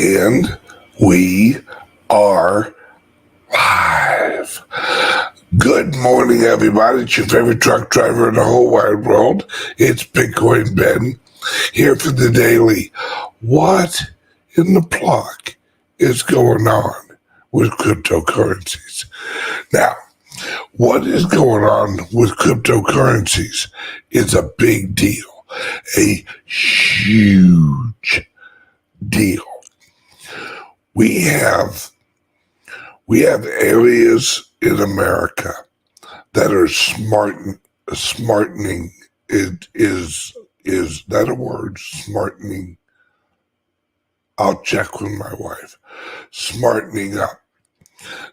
And we are live. Good morning, everybody. It's your favorite truck driver in the whole wide world. It's Bitcoin Ben here for the daily. What in the pluck is going on with cryptocurrencies? Now, what is going on with cryptocurrencies is a big deal, a huge deal. We have areas in America that are smartening. It is that a word? Smartening. I'll check with my wife. Smartening up.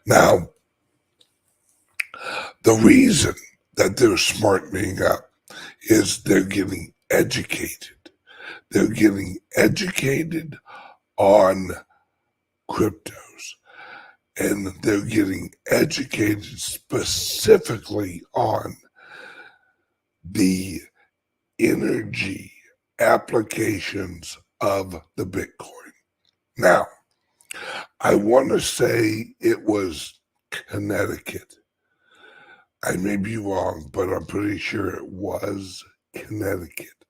Now, the reason that they're smartening up is they're getting educated. They're getting educated on cryptos, and they're getting educated specifically on the energy applications of the Bitcoin. Now, I want to say it was Connecticut. I may be wrong, but I'm pretty sure it was Connecticut.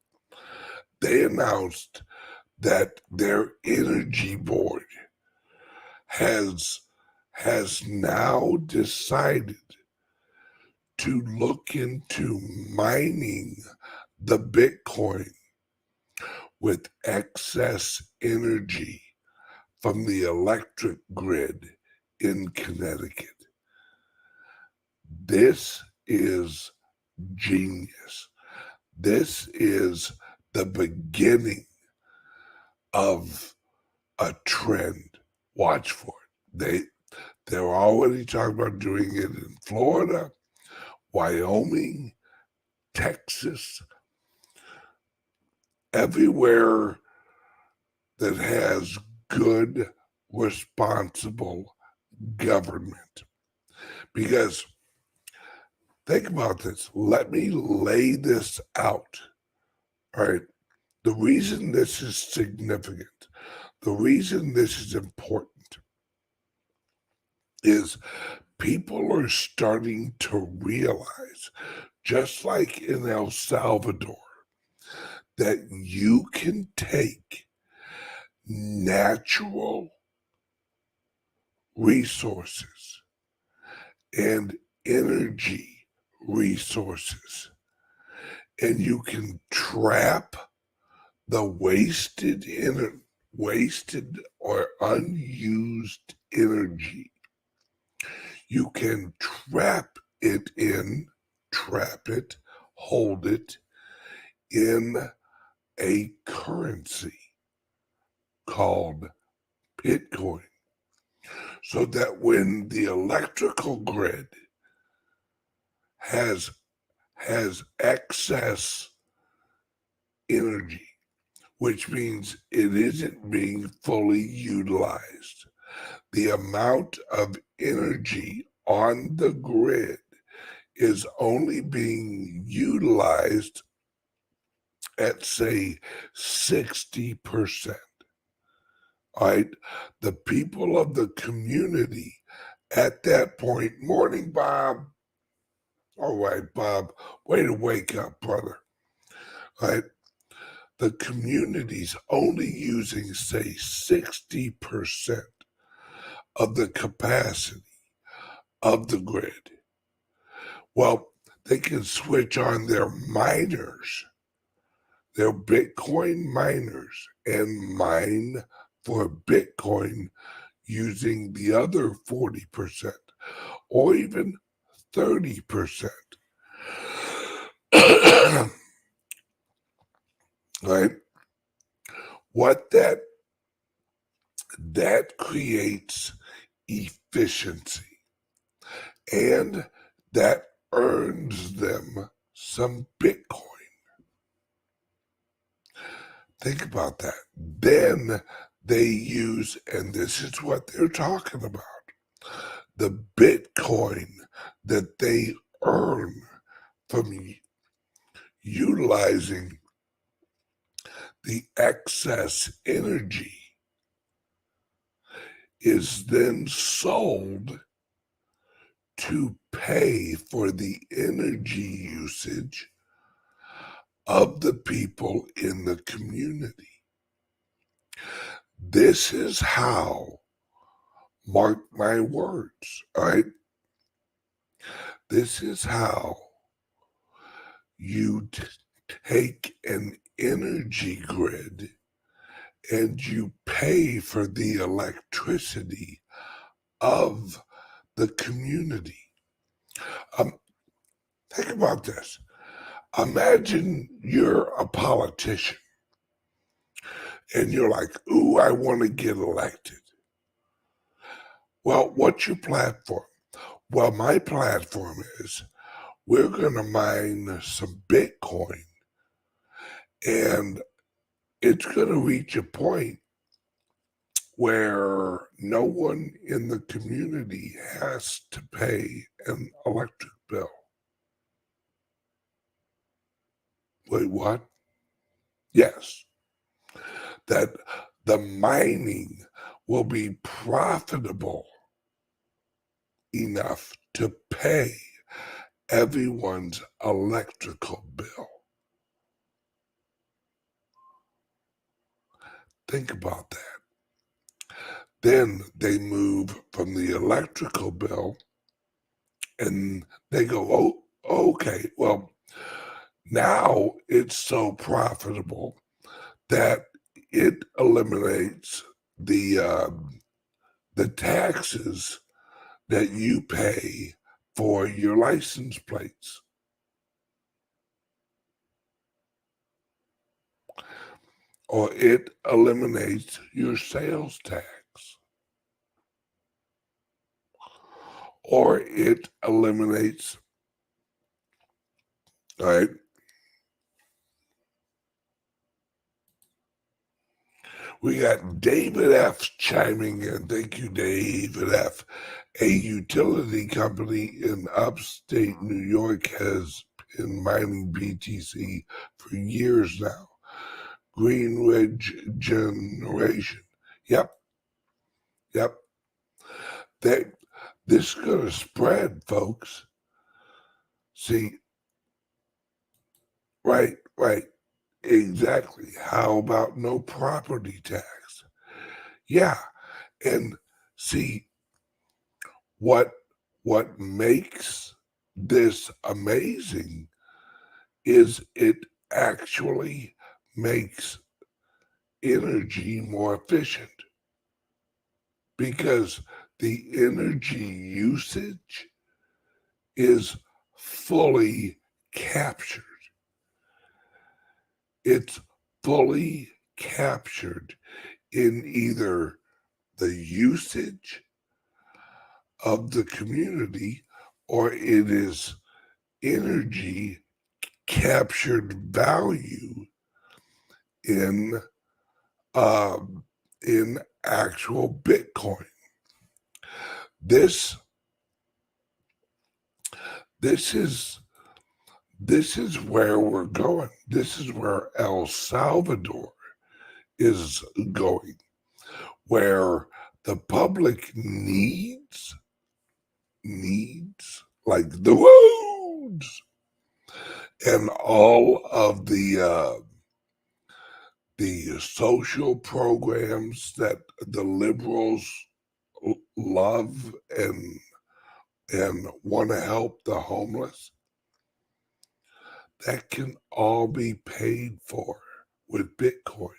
They announced that their energy board has now decided to look into mining the Bitcoin with excess energy from the electric grid in Connecticut. This is genius. This is the beginning of a trend. Watch for it. They're already talking about doing it in Florida, Wyoming, Texas, everywhere that has good, responsible government. Because think about this. Let me lay this out. All right. The reason this is significant, the reason this is important is people are starting to realize, just like in El Salvador, that you can take natural resources and energy resources, and you can trap the wasted or unused energy. You can trap it, hold it in a currency called Bitcoin, so that when the electrical grid has excess energy, which means it isn't being fully utilized, the amount of energy on the grid is only being utilized at, say, 60%. All right, the people of the community at that point, morning, Bob. All right, Bob, way to wake up, brother. All right, the community's only using, say, 60% of the capacity of the grid. Well, they can switch on their miners, their Bitcoin miners, and mine for Bitcoin using the other 40% or even 30%. Right? What that creates efficiency, and that earns them some Bitcoin. Think about that. Then they use, and this is what they're talking about, the Bitcoin that they earn from utilizing the excess energy is then sold to pay for the energy usage of the people in the community. This is how, mark my words, all right? This is how you take an energy grid and you pay for the electricity of the community. Think about this. Imagine you're a politician and you're like, ooh, I want to get elected. Well, what's your platform? Well, my platform is we're going to mine some Bitcoin, and it's going to reach a point where no one in the community has to pay an electric bill. Wait, what? Yes. That the mining will be profitable enough to pay everyone's electrical bill. Think about that. Then they move from the electrical bill and they go, oh, okay, well, now it's so profitable that it eliminates the taxes that you pay for your license plates. Or it eliminates your sales tax. Or it eliminates, all right? We got David F. chiming in. Thank you, David F. A utility company in upstate New York has been mining BTC for years now. Green Ridge Generation. Yep. This is going to spread, folks. See, right. Exactly. How about no property tax? Yeah. And see, what makes this amazing is it actually makes energy more efficient because the energy usage is fully captured. It's fully captured in either the usage of the community or it is energy captured value in actual Bitcoin. This is where we're going. This is where El Salvador is going, where the public needs like the roads and all of the social programs that the liberals love and want to help the homeless, that can all be paid for with Bitcoin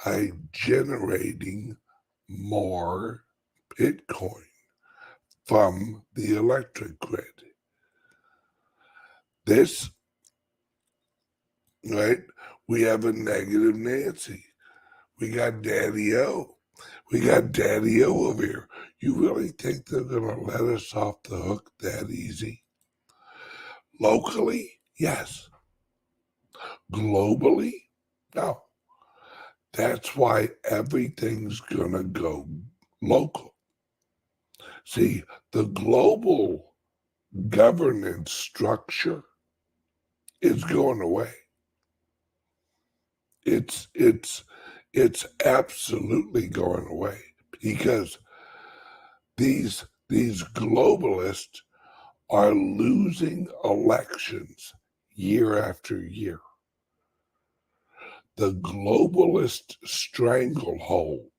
by generating more Bitcoin from the electric grid. This, right? We have a negative Nancy. We got Daddy O. We got Daddy O over here. You really think they're going to let us off the hook that easy? Locally, yes. Globally, no. That's why everything's going to go local. See, the global governance structure is going away. It's absolutely going away because these globalists are losing elections year after year. The globalist stranglehold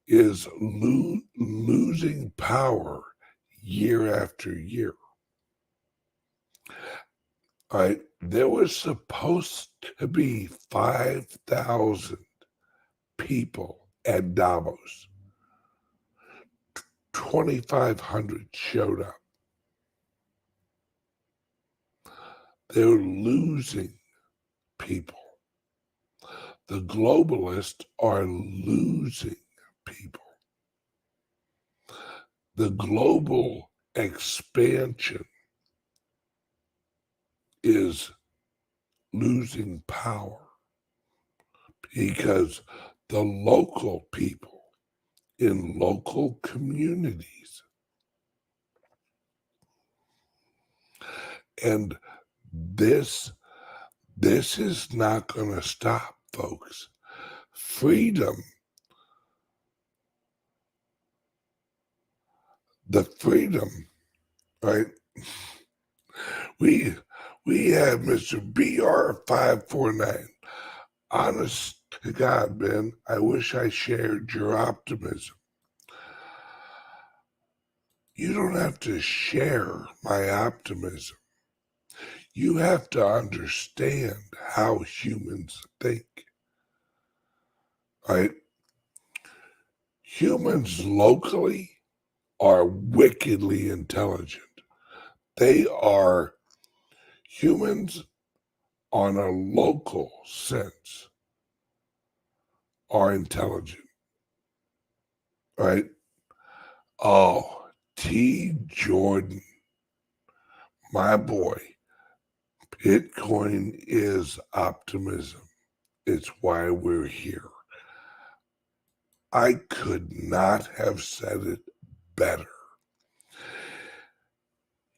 is losing power year after year. There was supposed to be 5,000 people at Davos. 2,500 showed up. They're losing people. The globalists are losing people. The global expansion is losing power because the local people in local communities, and this is not going to stop, folks. Freedom, the freedom, right? We have Mr. BR549. Honest to God, Ben, I wish I shared your optimism. You don't have to share my optimism. You have to understand how humans think, right? Humans locally are wickedly intelligent. They are humans on a local sense are intelligent, right? Oh, T. Jordan, my boy, Bitcoin is optimism. It's why we're here. I could not have said it better.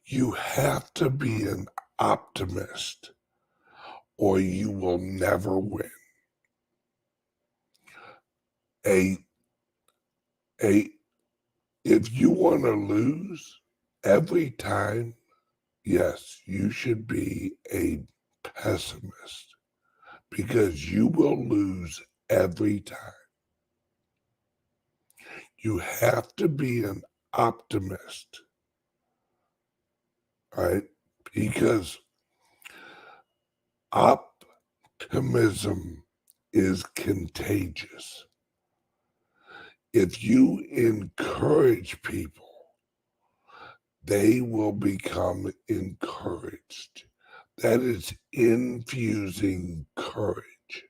You have to be an optimist or you will never win. If you want to lose every time, yes, you should be a pessimist because you will lose every time. You have to be an optimist, right? Because optimism is contagious. If you encourage people, they will become encouraged. That is infusing courage.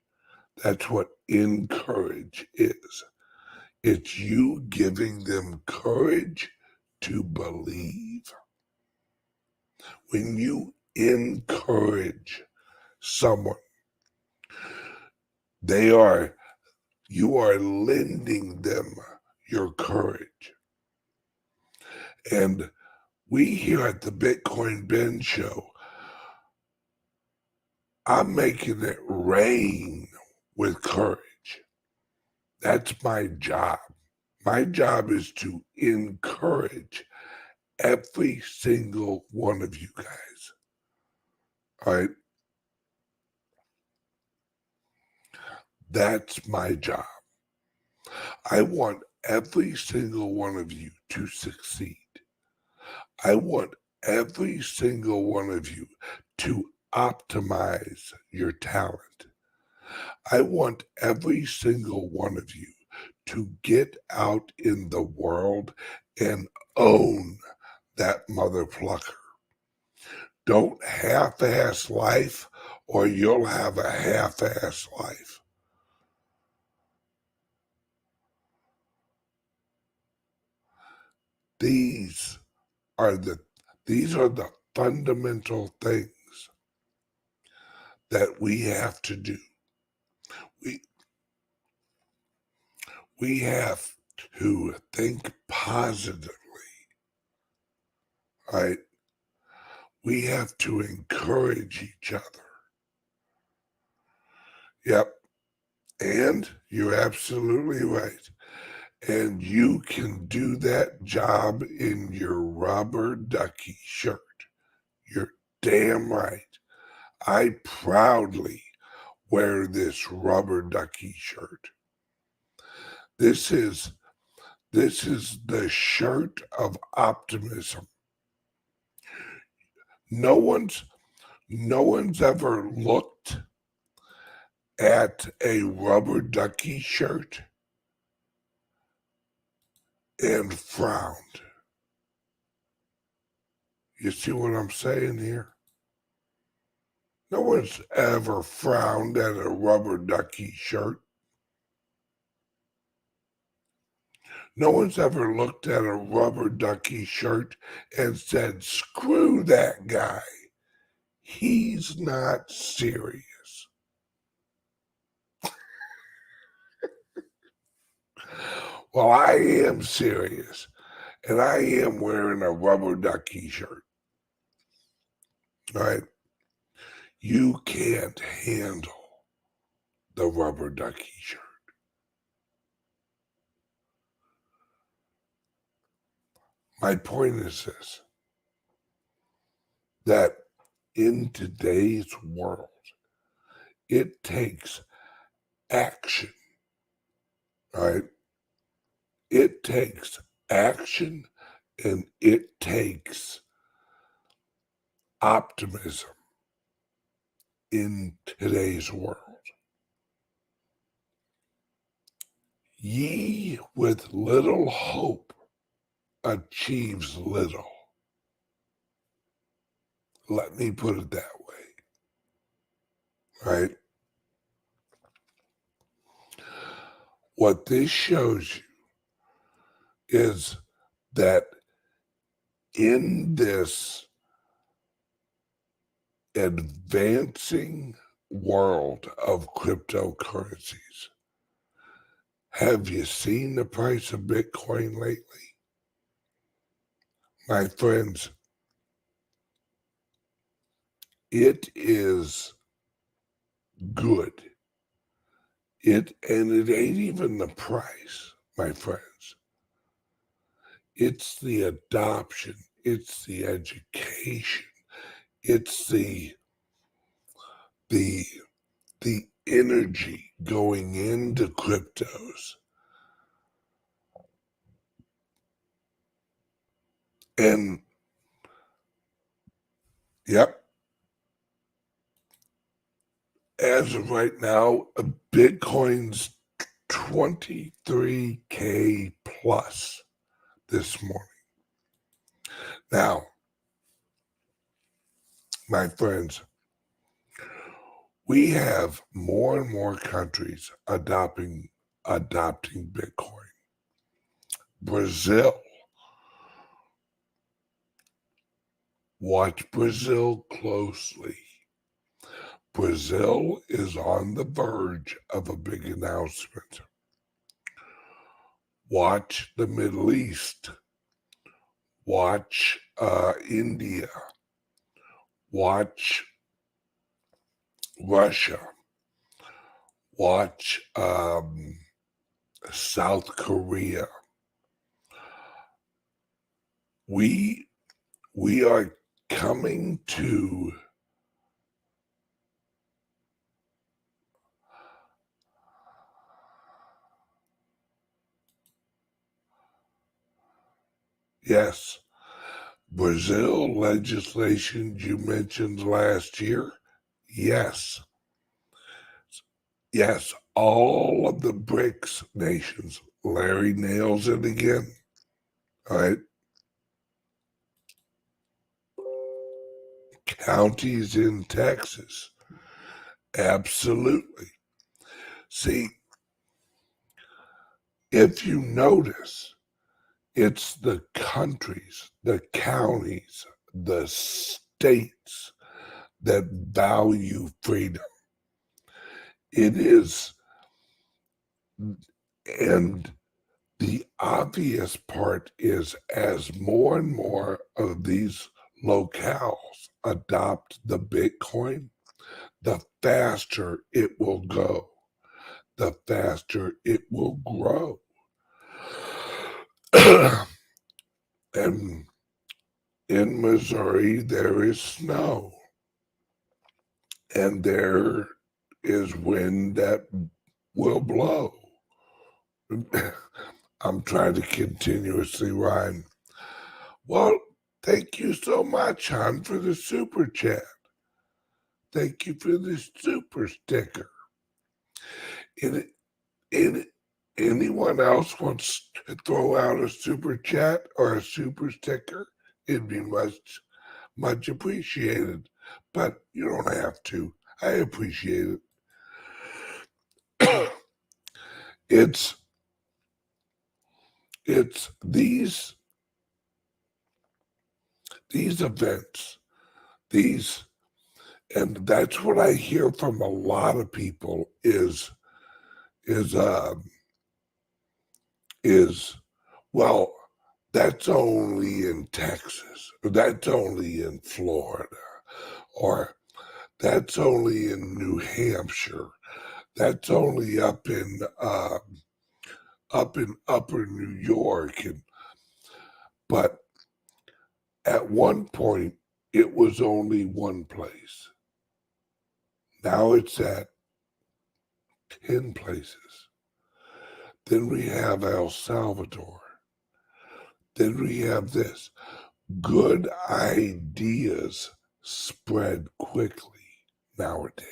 That's what encourage is. It's you giving them courage to believe. When you encourage someone, you are lending them your courage. And we here at the Bitcoin Ben Show, I'm making it rain with courage. That's my job. My job is to encourage every single one of you guys. All right? That's my job. I want every single one of you to succeed. I want every single one of you to optimize your talent. I want every single one of you to get out in the world and own that mother plucker. Don't half-ass life or you'll have a half-ass life. These are the fundamental things that we have to do. We have to think positively, right? We have to encourage each other. Yep. And you're absolutely right. And you can do that job in your rubber ducky shirt. You're damn right. I proudly wear this rubber ducky shirt. This is the shirt of optimism. No one's ever looked at a rubber ducky shirt and frowned. You see what I'm saying here? No one's ever frowned at a rubber ducky shirt. No one's ever looked at a rubber ducky shirt and said, screw that guy. He's not serious. Well, I am serious, and I am wearing a rubber ducky shirt. Right? You can't handle the rubber ducky shirt. My point is this, that in today's world, it takes action, right? It takes action and it takes optimism in today's world. Ye with little hope achieves little. Let me put it that way, right? What this shows you is that in this advancing world of cryptocurrencies, have you seen the price of Bitcoin lately? My friends, it is good. And it ain't even the price, my friends. It's the adoption. It's the education. It's the energy going into cryptos. And yep, as of right now, Bitcoin's 23K plus this morning. Now, my friends, we have more and more countries adopting Bitcoin. Brazil. Watch Brazil closely. Brazil is on the verge of a big announcement. Watch the Middle East. Watch India. Watch Russia. Watch South Korea. We are coming to yes, Brazil legislation you mentioned last year. Yes. Yes, all of the BRICS nations. Larry nails it again. All right. Counties in Texas. Absolutely. See, if you notice, it's the countries, the counties, the states that value freedom. It is, and the obvious part is as more and more of these locales adopt the Bitcoin, the faster it will go. the faster it will grow. And in Missouri, there is snow, and there is wind that will blow. I'm trying to continuously rhyme. Well, thank you so much, hon, for the super chat. Thank you for the super sticker. Anyone else wants to throw out a super chat or a super sticker, it'd be much appreciated. But you don't have to. I appreciate it. It's these events, and that's what I hear from a lot of people is well, that's only in Texas, or that's only in Florida, or that's only in New Hampshire, that's only up in upper New York, but at one point it was only one place. Now it's at 10 places. Then we have El Salvador. Then we have this. Good ideas spread quickly nowadays.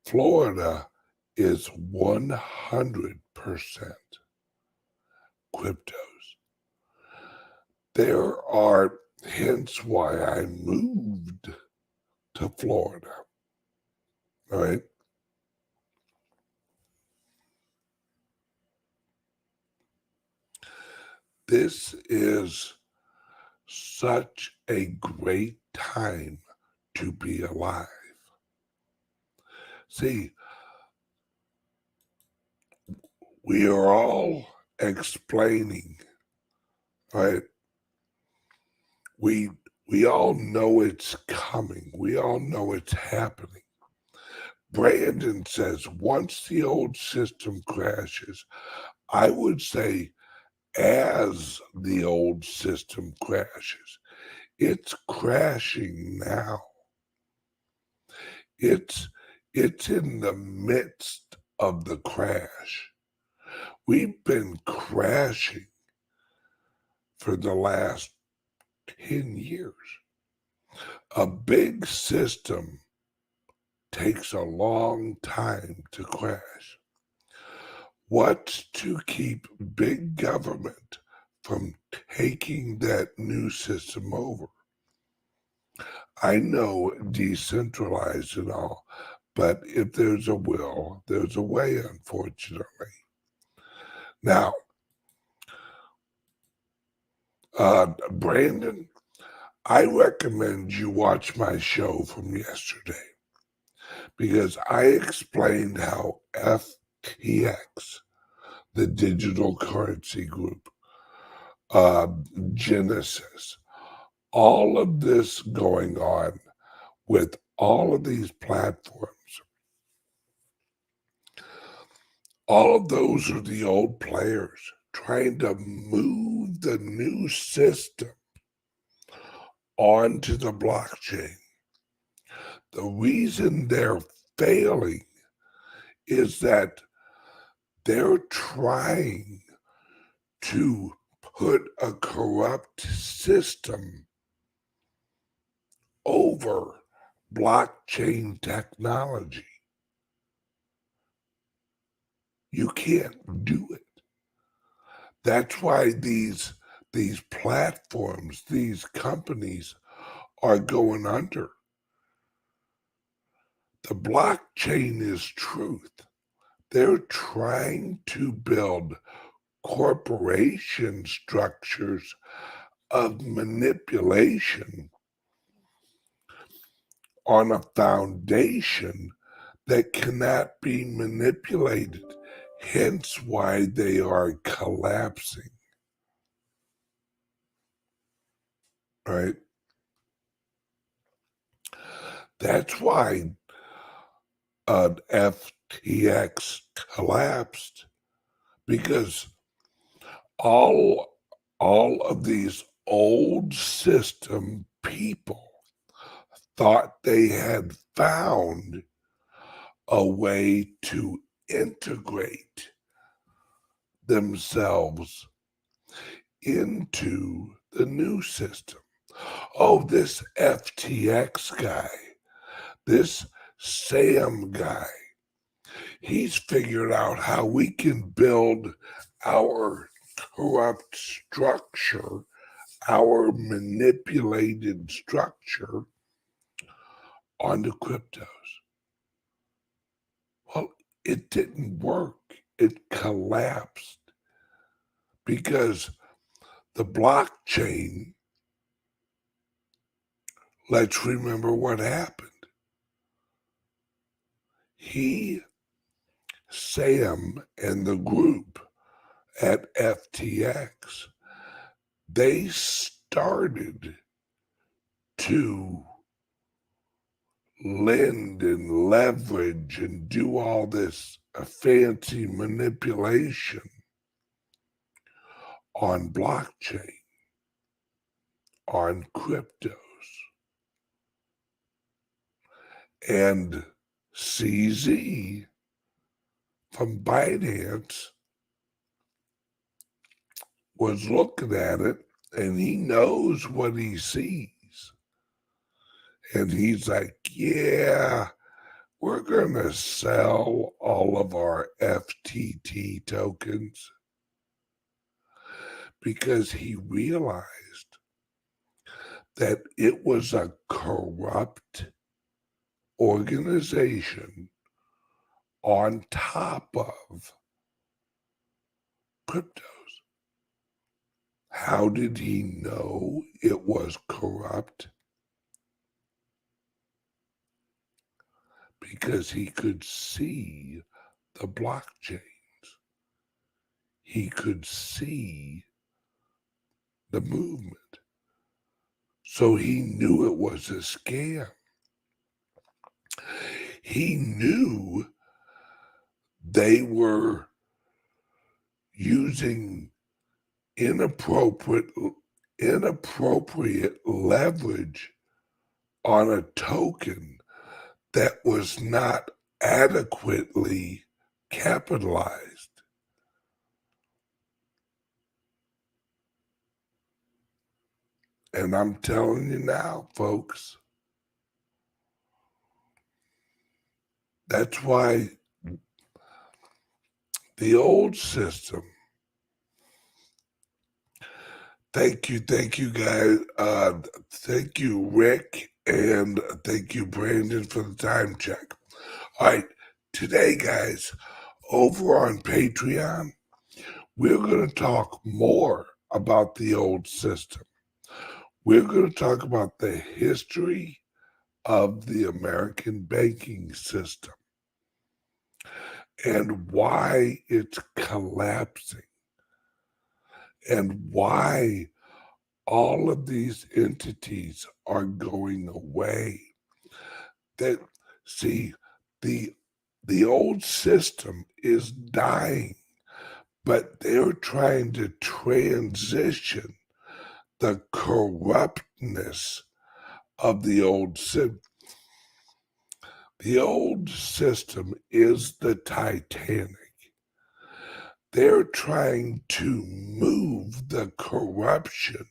Florida is 100% cryptos. There are, hence why I moved to Florida. All right. This is such a great time to be alive. See, we are all explaining, right? We all know it's coming. We all know it's happening. Brandon says once the old system crashes, I would say as the old system crashes, it's crashing now. It's in the midst of the crash. We've been crashing for the last 10 years. A big system takes a long time to crash. What's to keep big government from taking that new system over? I know decentralized and all, but if there's a will, there's a way, unfortunately. Now, Brandon, I recommend you watch my show from yesterday because I explained how FTX, the digital currency group, Genesis, all of this going on with all of these platforms, all of those are the old players trying to move the new system onto the blockchain. The reason they're failing is that they're trying to put a corrupt system over blockchain technology. You can't do it. That's why these platforms, these companies are going under. The blockchain is truth. They're trying to build corporation structures of manipulation on a foundation that cannot be manipulated, hence why they are collapsing. Right? That's why FTX collapsed because all of these old system people thought they had found a way to integrate themselves into the new system. Oh, this FTX guy, this Sam guy, he's figured out how we can build our corrupt structure, our manipulated structure onto cryptos. Well, it didn't work. It collapsed because the blockchain, let's remember what happened. Sam and the group at FTX, they started to lend and leverage and do all this fancy manipulation on blockchain, on cryptos. And CZ from Binance was looking at it, and he knows what he sees. And he's like, yeah, we're going to sell all of our FTT tokens, because he realized that it was a corrupt organization on top of cryptos. How did he know it was corrupt? Because he could see the blockchains. He could see the movement. So he knew it was a scam. He knew they were using inappropriate leverage on a token that was not adequately capitalized. And I'm telling you now, folks, that's why the old system. Thank you guys. Thank you, Rick, and thank you, Brandon, for the time check. All right, today, guys, over on Patreon, we're going to talk more about the old system. We're going to talk about the history of the American banking system and why it's collapsing and why all of these entities are going away. That, see, the old system is dying, but they're trying to transition the corruptness of the old system. The old system is the Titanic. They're trying to move the corruption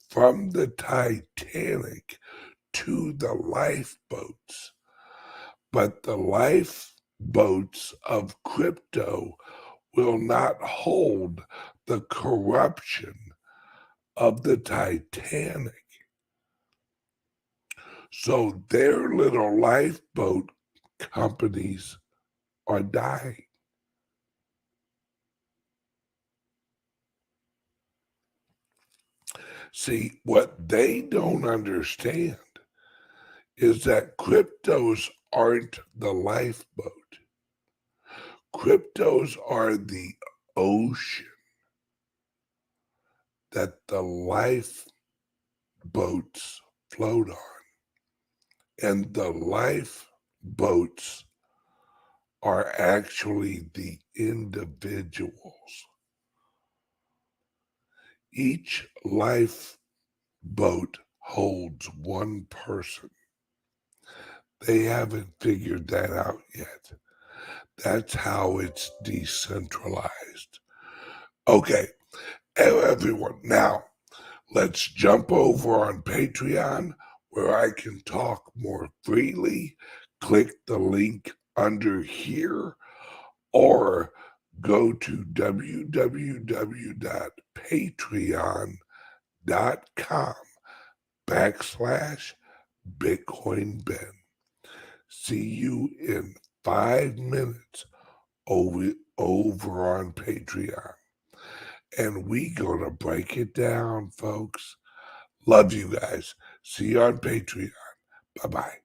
from the Titanic to the lifeboats. But the lifeboats of crypto will not hold the corruption of the Titanic. So their little lifeboat companies are dying. See, what they don't understand is that cryptos aren't the lifeboat. Cryptos are the ocean that the lifeboats float on. And the lifeboats are actually the individuals. Each lifeboat holds one person. They haven't figured that out yet. That's how it's decentralized. Okay, everyone, now let's jump over on Patreon where I can talk more freely. Click the link under here or go to www.patreon.com/BitcoinBen. See you in 5 minutes over on Patreon. And we gonna break it down, folks. Love you guys. See you on Patreon. Bye-bye.